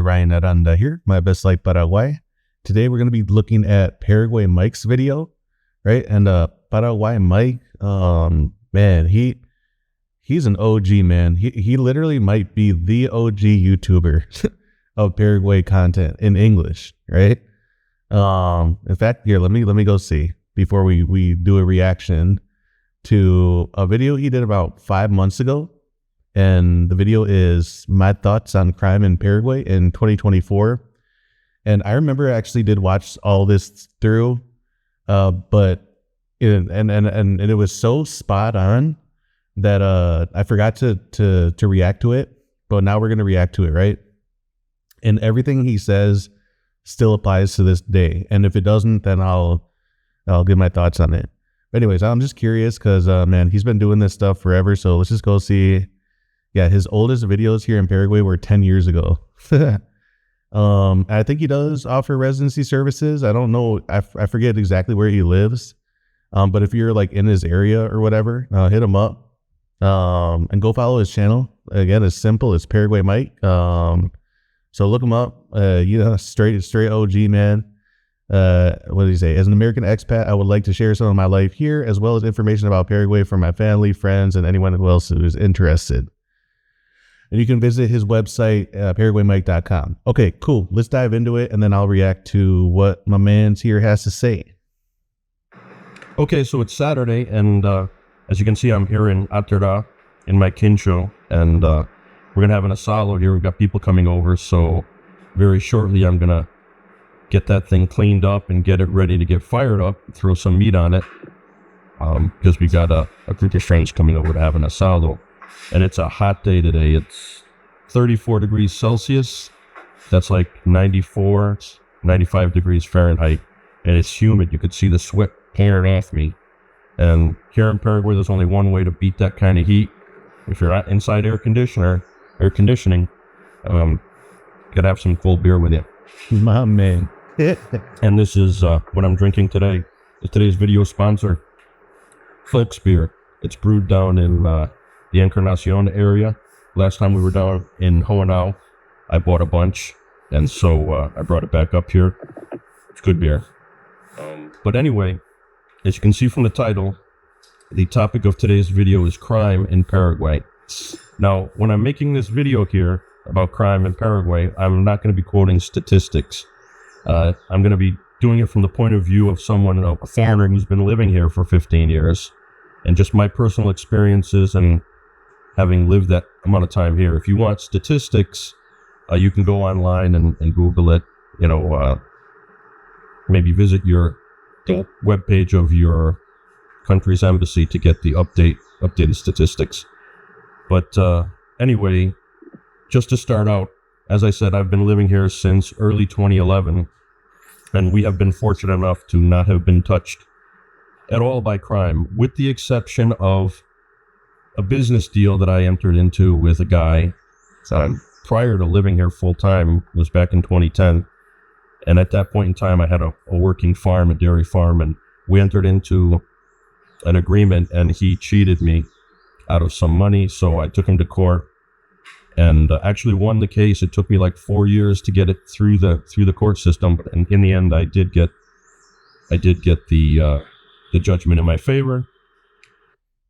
Ryan Aranda here, my best life Paraguay. Today we're going to be looking at Paraguay Mike's video, right? And Paraguay Mike, man, he's an OG, man. He literally might be the OG YouTuber of Paraguay content in English, right? In fact, here, let me go see before we do a reaction to a video he did about 5 months ago. And the video is my thoughts on crime in Paraguay in 2024. And I remember I actually did watch all this through, but it was so spot on that I forgot to react to it. But now we're gonna react to it, right? And everything he says still applies to this day. And if it doesn't, then I'll give my thoughts on it. But anyways, I'm just curious because man, he's been doing this stuff forever. So let's just go see. Yeah, his oldest videos here in Paraguay were 10 years ago. I think he does offer residency services. I don't know. I forget exactly where he lives. But if you're like in his area or whatever, hit him up and go follow his channel. Again, it's simple. It's Paraguay Mike. So look him up. Straight OG, man. What did he say? As an American expat, I would like to share some of my life here, as well as information about Paraguay for my family, friends, and anyone else who is interested. And you can visit his website, paraguaymike.com. Okay, cool. Let's dive into it, and then I'll react to what my man's here has to say. Okay, so it's Saturday, and as you can see, I'm here in Atera, in my quincho, and we're going to have an asado here. We've got people coming over, so very shortly I'm going to get that thing cleaned up and get it ready to get fired up, throw some meat on it, because we got a group of friends coming over to have an asado. And it's a hot day today. It's 34 degrees Celsius. That's like 94, 95 degrees Fahrenheit. And it's humid. You could see the sweat pouring off me. And here in Paraguay, there's only one way to beat that kind of heat. If you're not inside air conditioning, you gotta have some cold beer with you. My man. And this is what I'm drinking today. Today's video sponsor, Flex Beer. It's brewed down in the Encarnacion area. Last time we were down in Hohenau, I bought a bunch, and so I brought it back up here. It's good beer. But anyway, as you can see from the title, the topic of today's video is crime in Paraguay. Now, when I'm making this video here about crime in Paraguay, I'm not going to be quoting statistics. I'm going to be doing it from the point of view of someone, a foreigner who's been living here for 15 years, and just my personal experiences and having lived that amount of time here. If you want statistics, you can go online and Google it. Maybe visit your webpage of your country's embassy to get the updated statistics. But anyway, just to start out, as I said, I've been living here since early 2011, and we have been fortunate enough to not have been touched at all by crime, with the exception of a business deal that I entered into with a guy prior to living here full time. It was back in 2010. And at that point in time, I had a working farm, a dairy farm, and we entered into an agreement, and he cheated me out of some money. So I took him to court and actually won the case. It took me like 4 years to get it through the court system. But in the end, I did get the judgment in my favor.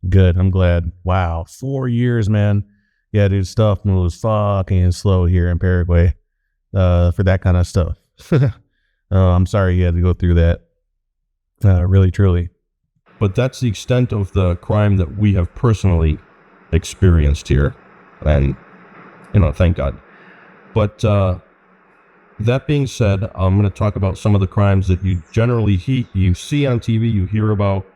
Good. I'm glad. Wow. 4 years, man. Yeah, dude, stuff moves fucking slow here in Paraguay for that kind of stuff. I'm sorry you had to go through that. Really, truly. But that's the extent of the crime that we have personally experienced here. And, thank God. But that being said, I'm going to talk about some of the crimes that you generally you see on TV, you hear about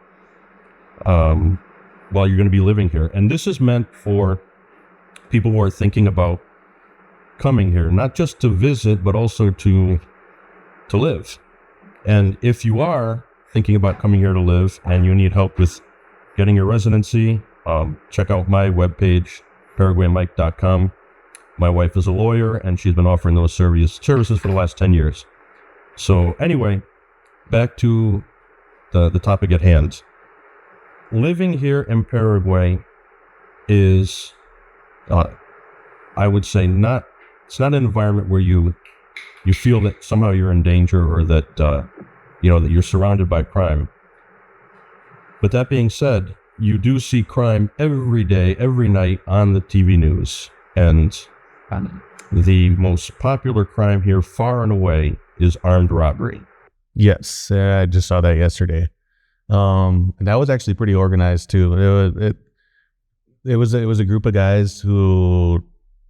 while you're going to be living here. And this is meant for people who are thinking about coming here, not just to visit, but also to live. And if you are thinking about coming here to live and you need help with getting your residency, check out my webpage, paraguaymike.com. My wife is a lawyer, and she's been offering those services for the last 10 years. So anyway, back to the topic at hand. Living here in Paraguay is, I would say, not it's not an environment where you feel that somehow you're in danger or that that you're surrounded by crime. But that being said, you do see crime every day, every night on the TV news. And the most popular crime here, far and away, is armed robbery. Yes, I just saw that yesterday. And that was actually pretty organized too. It was a group of guys who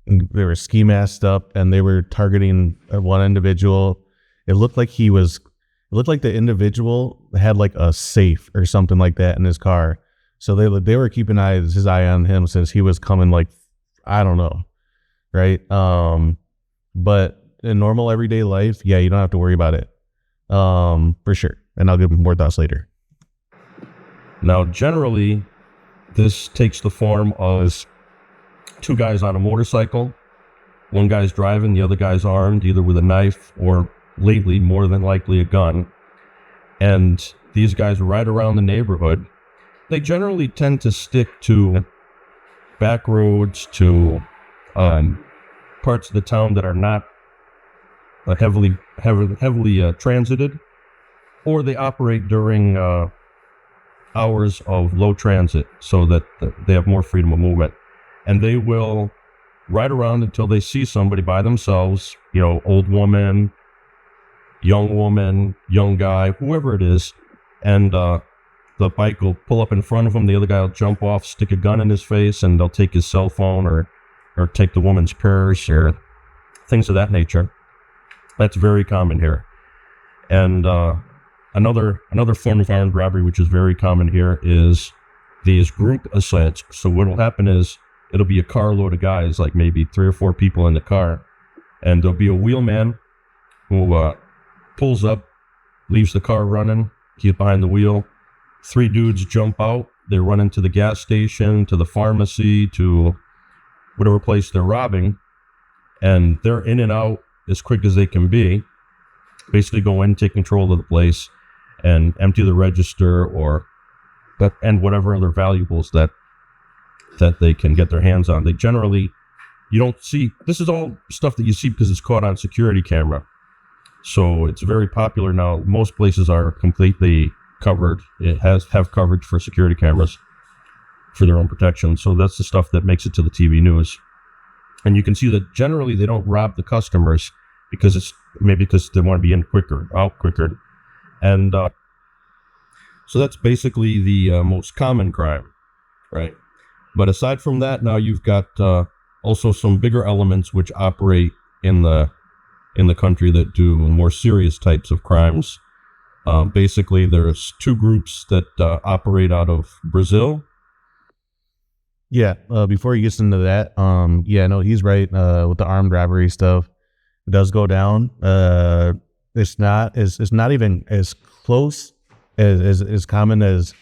they were ski masked up and they were targeting one individual. It looked like the individual had like a safe or something like that in his car. So they were keeping his eye on him since he was coming, like, I don't know, right? But in normal everyday life, yeah, you don't have to worry about it, for sure. And I'll give more thoughts later. Now, generally, this takes the form of two guys on a motorcycle. One guy's driving, the other guy's armed, either with a knife or lately, more than likely, a gun. And these guys ride around the neighborhood. They generally tend to stick to back roads, to parts of the town that are not heavily transited, or they operate during hours of low transit so that they have more freedom of movement. And they will ride around until they see somebody by themselves, old woman, young guy, whoever it is, and the bike will pull up in front of him, the other guy will jump off, stick a gun in his face, and they'll take his cell phone or take the woman's purse or things of that nature. That's very common here. And another form of armed robbery, which is very common here, is these group assaults. So what will happen is it'll be a carload of guys, like maybe 3 or 4 people in the car, and there'll be a wheelman who pulls up, leaves the car running, he's behind the wheel. 3 dudes jump out, they run into the gas station, to the pharmacy, to whatever place they're robbing, and they're in and out as quick as they can be. Basically go in, take control of the place, and empty the register and whatever other valuables that they can get their hands on. They generally, you don't see, this is all stuff that you see because it's caught on security camera. So it's very popular now. Most places are completely covered. It have coverage for security cameras for their own protection. So that's the stuff that makes it to the TV news. And you can see that generally they don't rob the customers because they want to be out quicker. And so that's basically the most common crime, right? But aside from that, now you've got also some bigger elements which operate in the country that do more serious types of crimes. Basically, there's 2 groups that operate out of Brazil. Yeah, before he gets into that, he's right with the armed robbery stuff. It does go down. It's not even as close as common as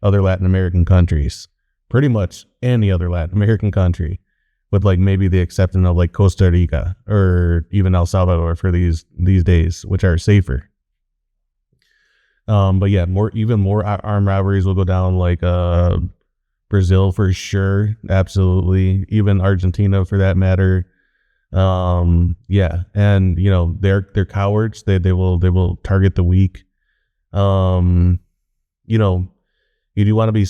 other Latin American countries. Pretty much any other Latin American country, with like maybe the exception of like Costa Rica or even El Salvador for these days, which are safer. But yeah, even more armed robberies will go down, like Brazil for sure, absolutely, even Argentina for that matter. Yeah, and they're cowards. They will target the weak. You do want to be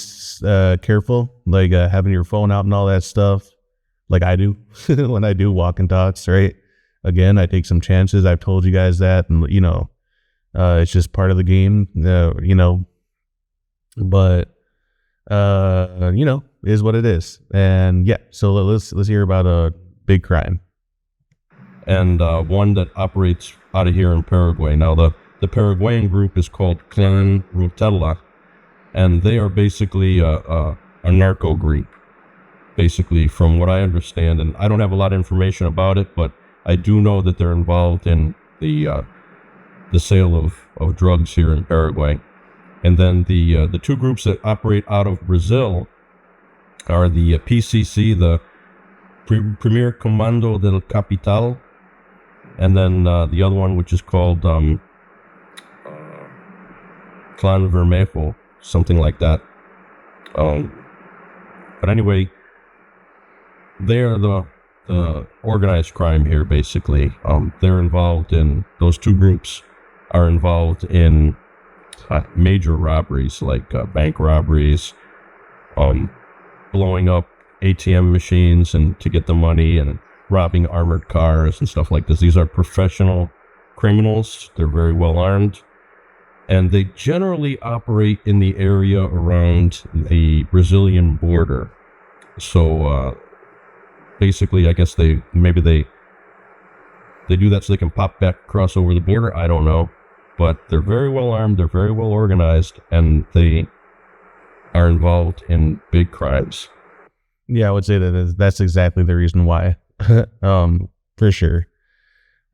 careful, like having your phone out and all that stuff, like I do when I do walk and talks, right? Again, I take some chances. I've told you guys that, and it's just part of the game, but is what it is. And yeah, so let's hear about a big crime. And one that operates out of here in Paraguay. Now, the Paraguayan group is called Clan Rotella, and they are basically a narco group, basically, from what I understand. And I don't have a lot of information about it, but I do know that they're involved in the sale of drugs here in Paraguay. And then the 2 groups that operate out of Brazil are the PCC, the Primeiro Comando del Capital, and then the other one, which is called Clan Vermelho, something like that. But anyway, they're the organized crime here, basically. They're involved in, those two groups are involved in major robberies, like bank robberies, blowing up ATM machines and to get the money, and robbing armored cars and stuff like this. These are professional criminals. They're very well armed, and they generally operate in the area around the Brazilian border. So basically, I guess they do that so they can pop back across over the border. I don't know, but they're very well armed, they're very well organized, and they are involved in big crimes. Yeah, I would say that's exactly the reason why. For sure.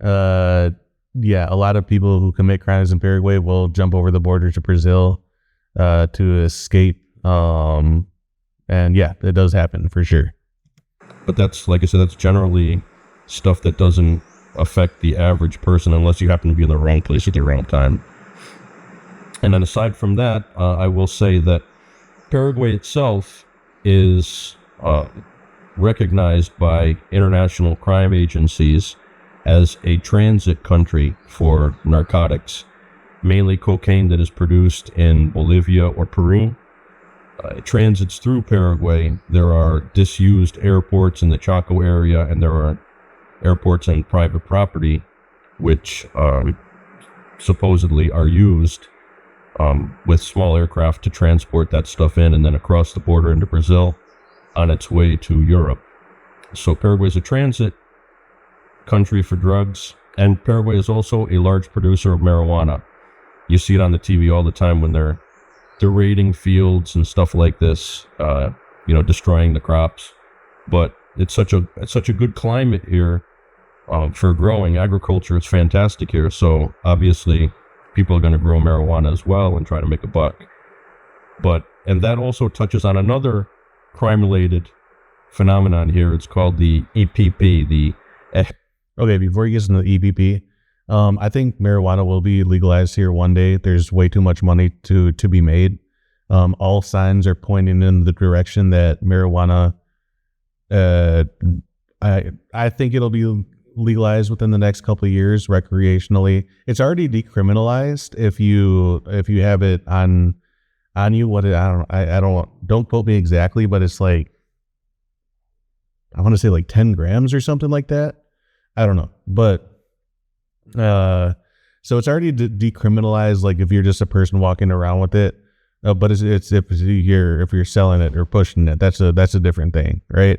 Yeah, a lot of people who commit crimes in Paraguay will jump over the border to Brazil to escape. And yeah, it does happen for sure. But that's, like I said, that's generally stuff that doesn't affect the average person unless you happen to be in the wrong place at the wrong time. And then aside from that, I will say that Paraguay itself is recognized by international crime agencies as a transit country for narcotics, mainly cocaine that is produced in Bolivia or Peru. It transits through Paraguay. There are disused airports in the Chaco area, and there are airports on private property which supposedly are used with small aircraft to transport that stuff in and then across the border into Brazil on its way to Europe. So Paraguay is a transit country for drugs, and Paraguay is also a large producer of marijuana. You see it on the TV all the time when they're raiding fields and stuff like this, destroying the crops. But it's such a good climate here for growing. Agriculture is fantastic here, so obviously people are going to grow marijuana as well and try to make a buck. And that also touches on another crime-related phenomenon here. It's called the EPP. Okay, before you get into the EPP, I think marijuana will be legalized here one day. There's way too much money to be made. All signs are pointing in the direction that marijuana, I think it'll be legalized within the next couple of years recreationally. It's already decriminalized if you have it on you. Don't quote me exactly, but it's like, I want to say like 10 grams or something like that. I don't know, but so it's already decriminalized, like if you're just a person walking around with it, but it's if you're selling it or pushing it, that's a different thing, right?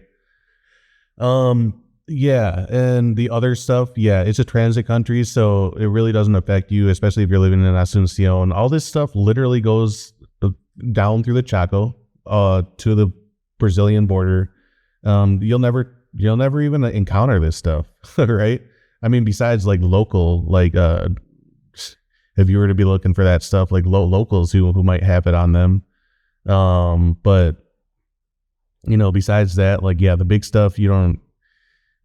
Yeah, and the other stuff, yeah, it's a transit country, so it really doesn't affect you, especially if you're living in Asunción. All this stuff literally goes down through the Chaco to the Brazilian border. You'll never even encounter this stuff, right? I mean, besides like local, like if you were to be looking for that stuff, like locals who might have it on them. But besides that, like, yeah, the big stuff, you don't.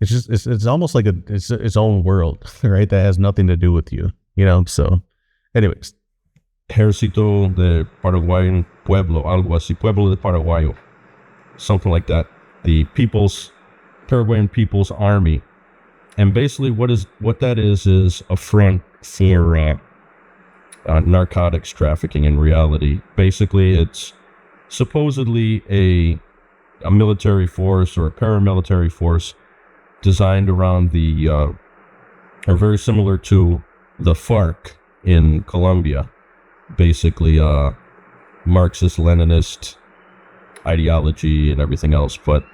It's almost like it's its own world, right? That has nothing to do with you, So, anyways, Ejército de Paraguayan Pueblo, algo así, Pueblo de Paraguayo, something like that. The Paraguayan People's Army. And basically what that is a front for narcotics trafficking in reality. Basically, it's supposedly a military force or a paramilitary force designed around or very similar to the FARC in Colombia. Basically, Marxist-Leninist ideology and everything else. But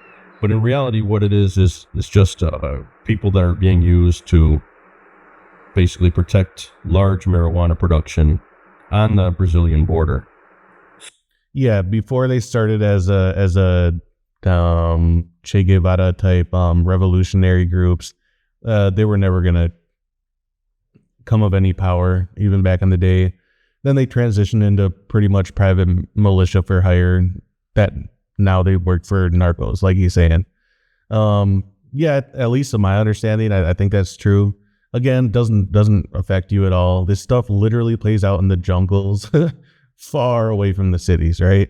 in reality, what it is just people that are being used to basically protect large marijuana production on the Brazilian border. Yeah, before they started as a Che Guevara type revolutionary groups, they were never gonna come of any power, even back in the day. Then they transitioned into pretty much private militia for hire. That now they work for narcos, like he's saying. Yeah, at least in my understanding, I think that's true. Again, doesn't affect you at all. This stuff literally plays out in the jungles, far away from the cities, right?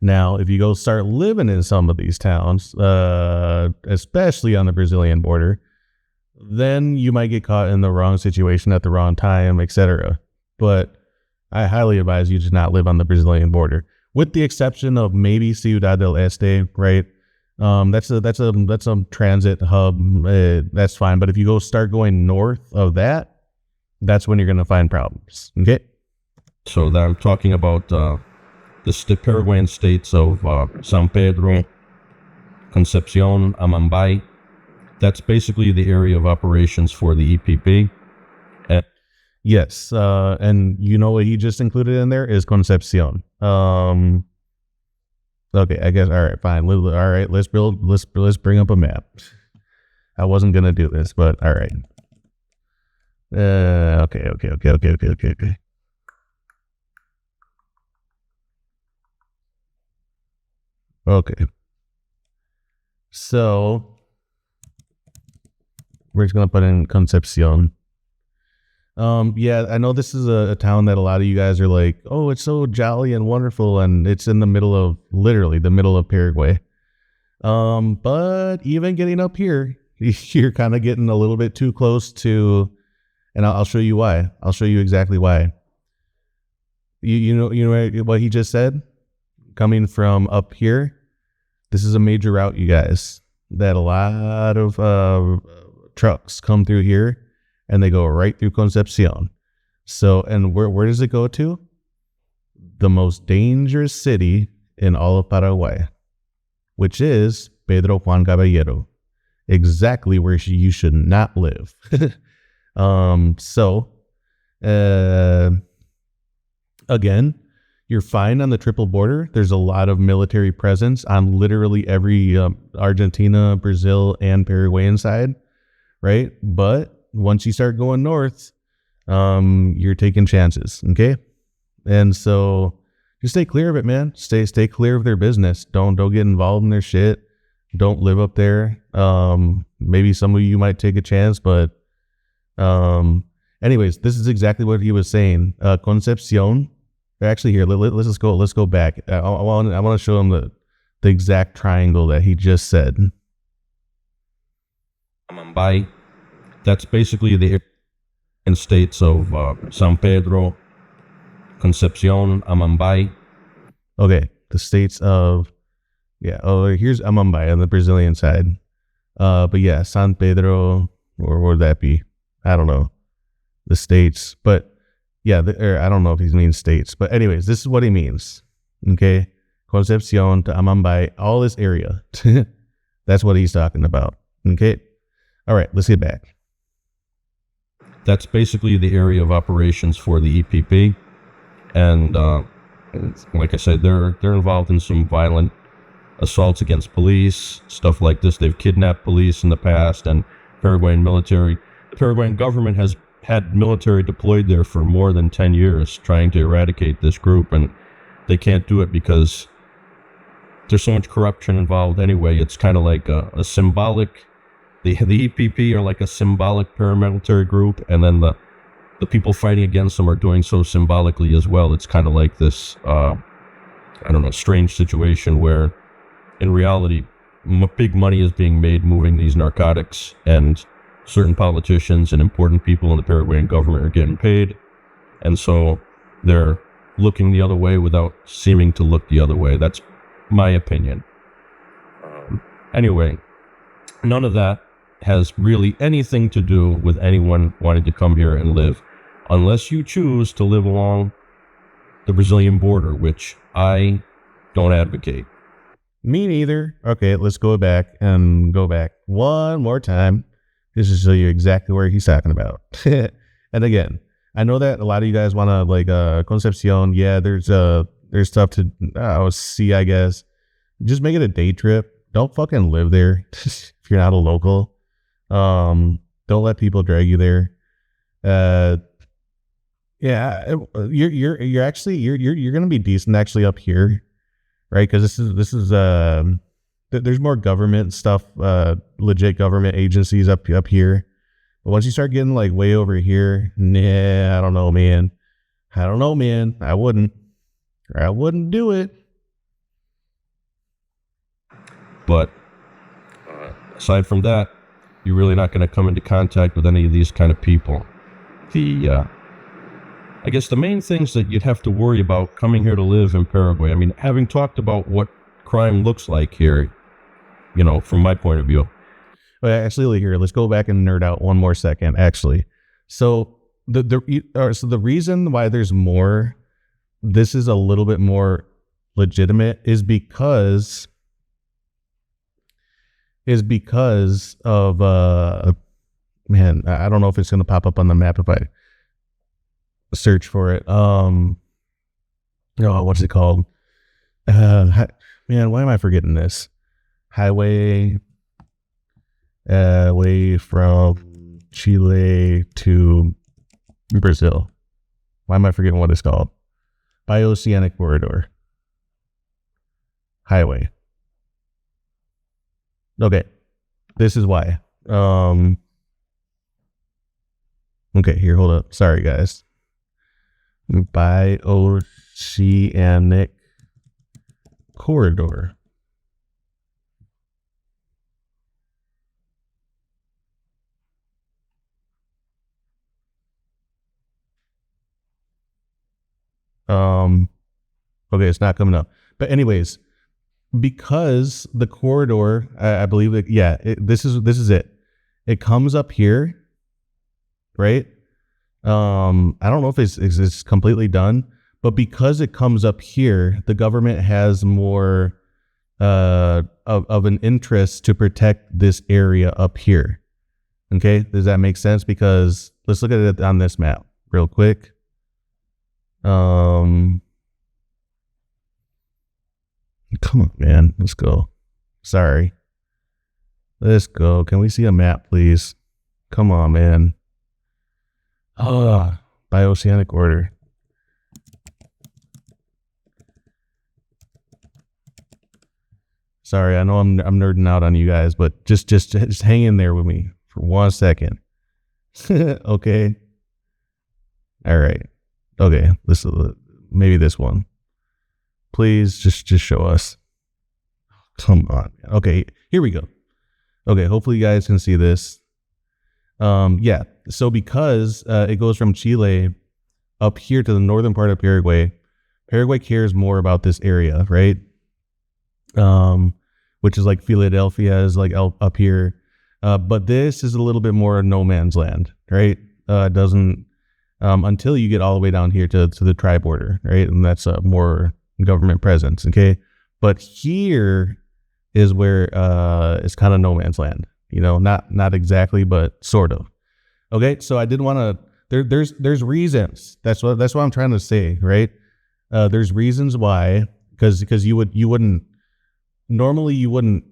Now, if you go start living in some of these towns, especially on the Brazilian border, then you might get caught in the wrong situation at the wrong time, etc. But I highly advise you to not live on the Brazilian border, with the exception of maybe Ciudad del Este, right? That's a transit hub. That's fine. But if you go start going north of that, that's when you're going to find problems. Okay. So that I'm talking about the Paraguayan states of San Pedro, Concepcion, Amambay. That's basically the area of operations for the EPP. Yes, and you know what he just included in there is Concepcion. Okay, I guess. All right, fine. All right, let's bring up a map. I wasn't gonna do this, but all right. Okay. Okay. So we're just gonna put in Concepcion. Yeah, I know this is a town that a lot of you guys are like, oh, it's so jolly and wonderful, and it's in the middle of, literally the middle of Paraguay. But even getting up here, you're kind of getting a little bit too close to, and I'll show you why. I'll show you exactly why. You know what he just said? Coming from up here, this is a major route, you guys, that a lot of trucks come through here. And they go right through Concepcion. So, and where does it go to? The most dangerous city in all of Paraguay, which is Pedro Juan Caballero. Exactly where you should not live. Again, you're fine on the triple border. There's a lot of military presence on literally every Argentina, Brazil, and Paraguayan side, right? But once you start going north, you're taking chances, okay? And so just stay clear of it, man. Stay clear of their business. Don't get involved in their shit. Don't live up there. Maybe some of you might take a chance, but anyways, this is exactly what he was saying. Concepcion. Actually, here, let's go back. I want to show him the exact triangle that he just said. Amambay. That's basically the states of San Pedro, Concepcion, Amambay. Okay, the states of, yeah. Oh, here's Amambay on the Brazilian side. But yeah, San Pedro, or what would that be? I don't know. The states, but yeah, I don't know if he means states, but anyways, this is what he means. Okay, Concepcion to Amambay, all this area. That's what he's talking about. Okay, all right, let's get back. That's basically the area of operations for the EPP, and like I said, they're involved in some violent assaults against police, stuff like this. They've kidnapped police in the past, and Paraguayan military. The Paraguayan government has had military deployed there for more than 10 years trying to eradicate this group, and they can't do it because there's so much corruption involved anyway. It's kind of like a symbolic. The EPP are like a symbolic paramilitary group, and then the people fighting against them are doing so symbolically as well. It's kind of like this, strange situation where, in reality, big money is being made moving these narcotics, and certain politicians and important people in the Paraguayan government are getting paid, and so they're looking the other way without seeming to look the other way. That's my opinion. Anyway, none of that has really anything to do with anyone wanting to come here and live, unless you choose to live along the Brazilian border, which I don't advocate. Me neither. Okay, let's go back one more time. Just to show you exactly where he's talking about. And again, I know that a lot of you guys want to like Concepcion. Yeah, there's stuff to see, I guess. Just make it a day trip. Don't fucking live there if you're not a local. Don't let people drag you there. Yeah, you're gonna be decent actually up here, right? Because this is there's more government stuff, legit government agencies up here. But once you start getting like way over here, nah, I don't know, man. I wouldn't do it. But aside from that, you're really not going to come into contact with any of these kind of people. I guess the main things that you'd have to worry about coming here to live in Paraguay, I mean, having talked about what crime looks like here, from my point of view. Well, actually, here, let's go back and nerd out one more second, actually. So the reason why there's more, this is a little bit more legitimate, is because of, man, I don't know if it's going to pop up on the map if I search for it. What's it called? Man, why am I forgetting this? Highway way from Chile to Brazil. Why am I forgetting what it's called? Bioceanic Corridor Highway. Okay, this is why. Okay, here, hold up. Sorry, guys. Bioceanic Corridor. Okay, it's not coming up. But anyways, because the corridor, I believe that, yeah, this is it. It comes up here, right? I don't know if it's completely done, but because it comes up here, the government has more of an interest to protect this area up here. Okay, does that make sense? Because let's look at it on this map real quick. Come on, man. Let's go. Sorry. Let's go. Can we see a map, please? Come on, man. Bioceanic order. Sorry, I know I'm nerding out on you guys, but just hang in there with me for 1 second. Okay. All right. Okay. Maybe this one. Please just show us. Come on. Okay, here we go. Okay, hopefully you guys can see this. Yeah, so because it goes from Chile up here to the northern part of Paraguay, Paraguay cares more about this area, right? Which is like Philadelphia is like up here. But this is a little bit more no man's land, right? It doesn't, until you get all the way down here to the tri border, right? And that's more government presence, okay? But here is where it's kind of no man's land, not exactly, but sort of. Okay, so I did want to, there's reasons. That's what I'm trying to say, right? There's reasons why, because you wouldn't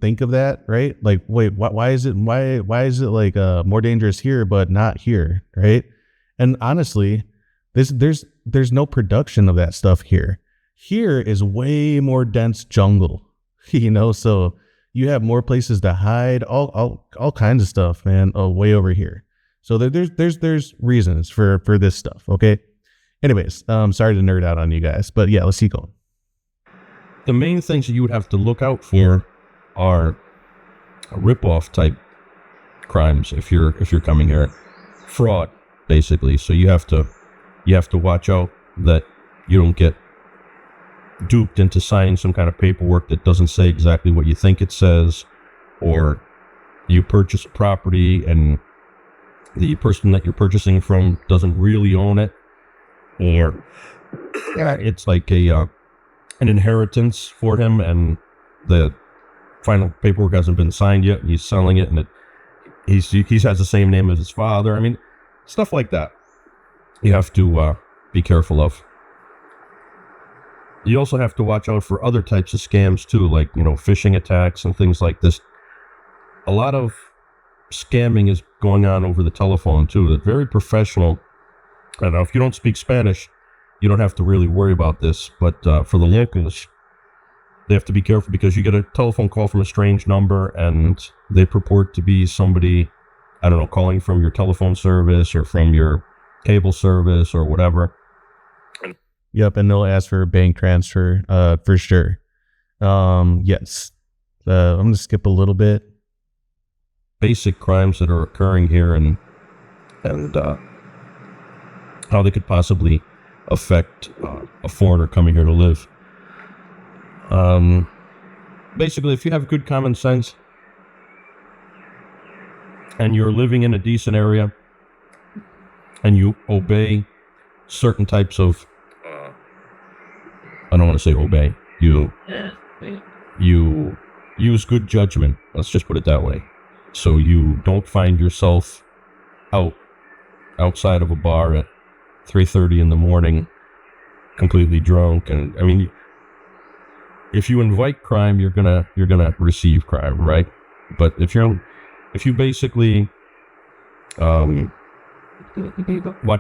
think of that, right? Like, wait, why is it like more dangerous here but not here, right? And honestly, there's no production of that stuff here. Here is way more dense jungle, so you have more places to hide, all kinds of stuff, man, way over here. So there's reasons for this stuff, okay? Anyways, sorry to nerd out on you guys, but yeah, let's keep going. The main things that you would have to look out for are rip-off type crimes if you're coming here. Fraud, basically. So you have to watch out that you don't get duped into signing some kind of paperwork that doesn't say exactly what you think it says, or you purchase a property and the person that you're purchasing from doesn't really own it, or it's like an inheritance for him and the final paperwork hasn't been signed yet and he's selling it and he has the same name as his father. I mean, stuff like that you have to be careful of. You also have to watch out for other types of scams too, like, phishing attacks and things like this. A lot of scamming is going on over the telephone too. They're very professional. I don't know, if you don't speak Spanish, you don't have to really worry about this. But for the locals, they have to be careful because you get a telephone call from a strange number and they purport to be somebody, I don't know, calling from your telephone service or from your cable service or whatever. Yep, and they'll ask for a bank transfer, for sure. Yes. I'm going to skip a little bit. Basic crimes that are occurring here and how they could possibly affect a foreigner coming here to live. Basically, if you have good common sense and you're living in a decent area and you obey certain types of, I don't want to say obey, you use good judgment, let's just put it that way. So you don't find yourself outside of a bar at 3:30 in the morning, completely drunk. And I mean, if you invite crime, you're gonna receive crime, right? But if you basically watch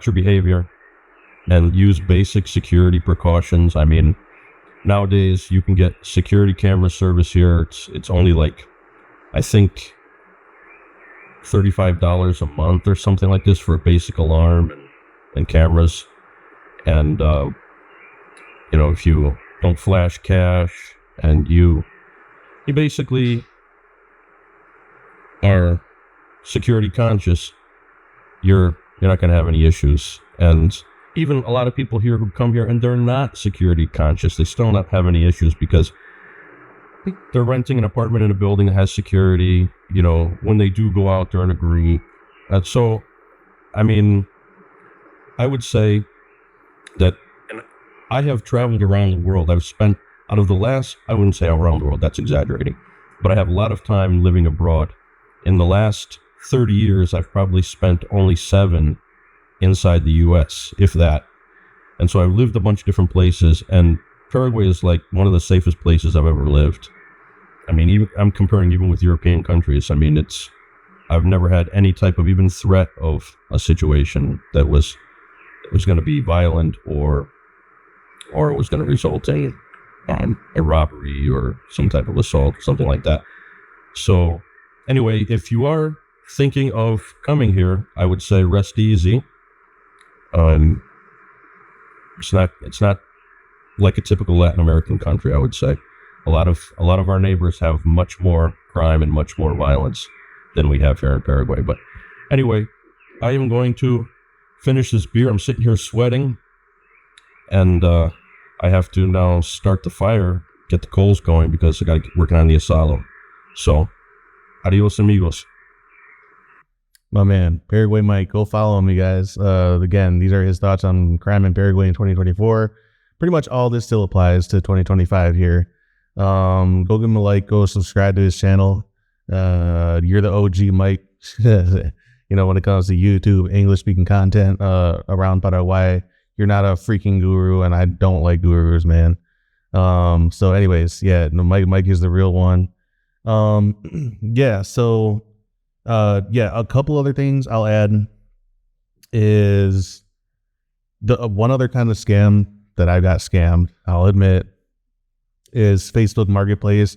your behavior and use basic security precautions. I mean, nowadays you can get security camera service here. It's only like, I think, $35 a month or something like this for a basic alarm and cameras. And if you don't flash cash and you basically are security conscious, you're not going to have any issues. And even a lot of people here who come here and they're not security conscious, they still not have any issues because they're renting an apartment in a building that has security. When they do go out, they're in a group. And so, I mean, I would say that I have traveled around the world. I've spent, out of the last, I wouldn't say around the world, that's exaggerating, but I have a lot of time living abroad. In the last 30 years, I've probably spent only 7 inside the U.S., if that. And so I've lived a bunch of different places, and Paraguay is like one of the safest places I've ever lived. I mean, I'm comparing even with European countries. I mean, I've never had any type of even threat of a situation that was going to be violent or it was going to result in a robbery or some type of assault, something like that. So anyway, if you are thinking of coming here, I would say rest easy. It's not like a typical Latin American country, I would say. A lot of our neighbors have much more crime and much more violence than we have here in Paraguay. But anyway, I am going to finish this beer. I'm sitting here sweating, and I have to now start the fire, get the coals going, because I got to get working on the asado. So, adios, amigos. My man, Paraguay Mike, go follow him, you guys. Again, these are his thoughts on crime in Paraguay in 2024. Pretty much all this still applies to 2025 here. Go give him a like, go subscribe to his channel. You're the OG Mike, when it comes to YouTube, English speaking content, around Paraguay. You're not a freaking guru, and I don't like gurus, man. So anyways, yeah, no, Mike is the real one. So a couple other things I'll add is the one other kind of scam that I got scammed, I'll admit, is Facebook Marketplace.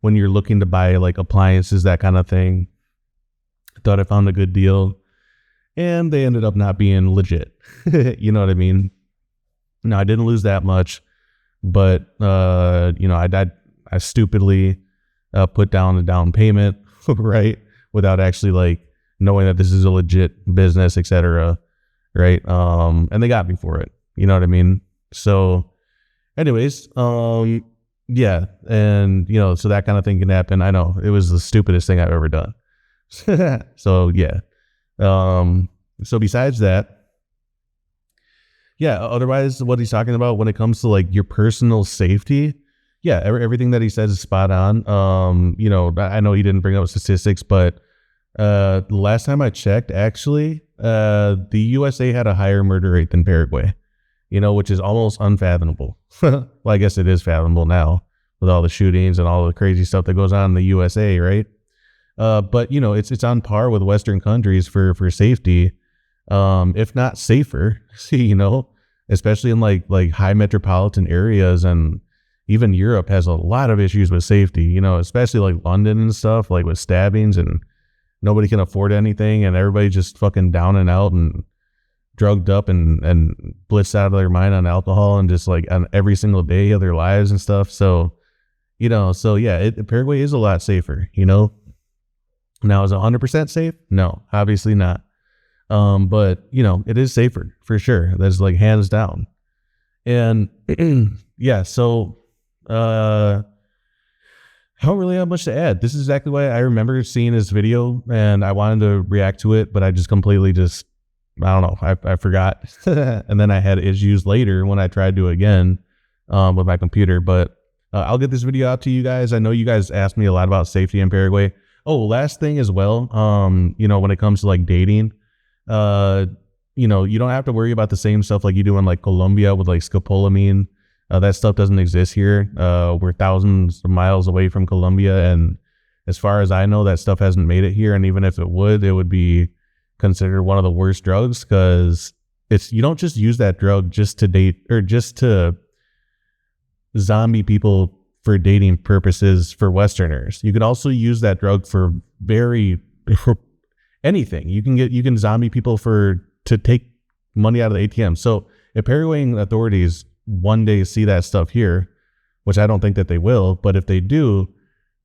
When you're looking to buy like appliances, that kind of thing. Thought I found a good deal, and they ended up not being legit. You know what I mean? No, I didn't lose that much, but I stupidly put down a down payment, right, without actually like knowing that this is a legit business, etc. Right? And they got me for it. You know what I mean? So, anyways, yeah, and so that kind of thing can happen. I know it was the stupidest thing I've ever done. So yeah. So besides that, yeah, otherwise what he's talking about when it comes to like your personal safety, yeah, everything that he says is spot on. I know he didn't bring up statistics, but the last time I checked, actually, the USA had a higher murder rate than Paraguay, which is almost unfathomable. Well, I guess it is fathomable now with all the shootings and all the crazy stuff that goes on in the USA, right? But it's on par with Western countries for safety, if not safer. Especially in like high metropolitan areas, and even Europe has a lot of issues with safety. Especially like London and stuff, like with stabbings, and nobody can afford anything, and everybody's just fucking down and out and drugged up and blitzed out of their mind on alcohol, and just like on every single day of their lives and stuff. So, So yeah, Paraguay is a lot safer, Now, is it 100% safe? No, obviously not. But it is safer for sure. That's like hands down. And yeah, so I don't really have much to add. This is exactly why I remember seeing this video and I wanted to react to it, but I just completely I don't know, I forgot. And then I had issues later when I tried to again with my computer. But I'll get this video out to you guys. I know you guys asked me a lot about safety in Paraguay. Oh, last thing as well, when it comes to like dating, you don't have to worry about the same stuff like you do in like Colombia with like scopolamine. That stuff doesn't exist here. We're thousands of miles away from Colombia, and as far as I know, that stuff hasn't made it here. And even if it would be considered one of the worst drugs, because you don't just use that drug just to date or just to zombie people for dating purposes for Westerners. You can also use that drug for anything. You can zombie people to take money out of the ATM. So if Paraguayan authorities one day see that stuff here, which I don't think that they will, but if they do,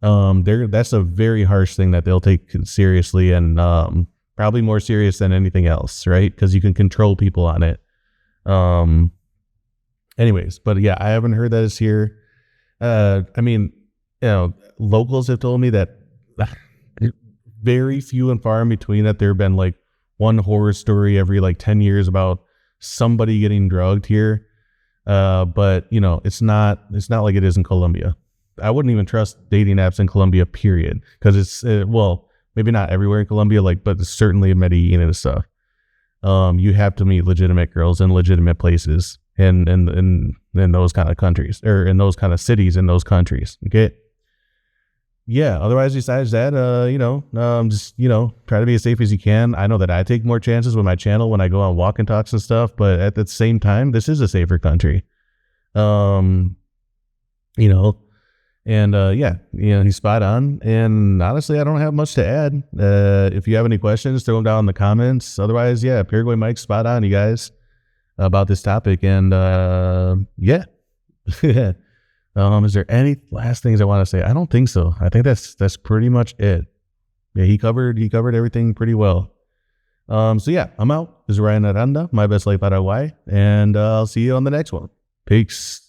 that's a very harsh thing that they'll take seriously, and probably more serious than anything else, right? Because you can control people on it. Anyways, but yeah, I haven't heard that it's here. Locals have told me that very few and far in between that there have been like one horror story every like 10 years about somebody getting drugged here. But it's not like it is in Colombia. I wouldn't even trust dating apps in Colombia, period. Cause it's, maybe not everywhere in Colombia, but certainly in Medellin and stuff. You have to meet legitimate girls in legitimate places in those kind of countries, or in those kind of cities in those countries. Okay. Yeah. Otherwise, besides that, just, try to be as safe as you can. I know that I take more chances with my channel when I go on walk and talks and stuff, but at the same time, this is a safer country. He's spot on. And honestly, I don't have much to add. If you have any questions, throw them down in the comments. Otherwise, yeah, Paraguay Mike's spot on, you guys, about this topic. And yeah. Is there any last things I want to say? I don't think so. I think that's pretty much it. Yeah, he covered everything pretty well. So yeah, I'm out. This is Ryan Aranda, My Best Life Paraguay, and I'll see you on the next one. Peace.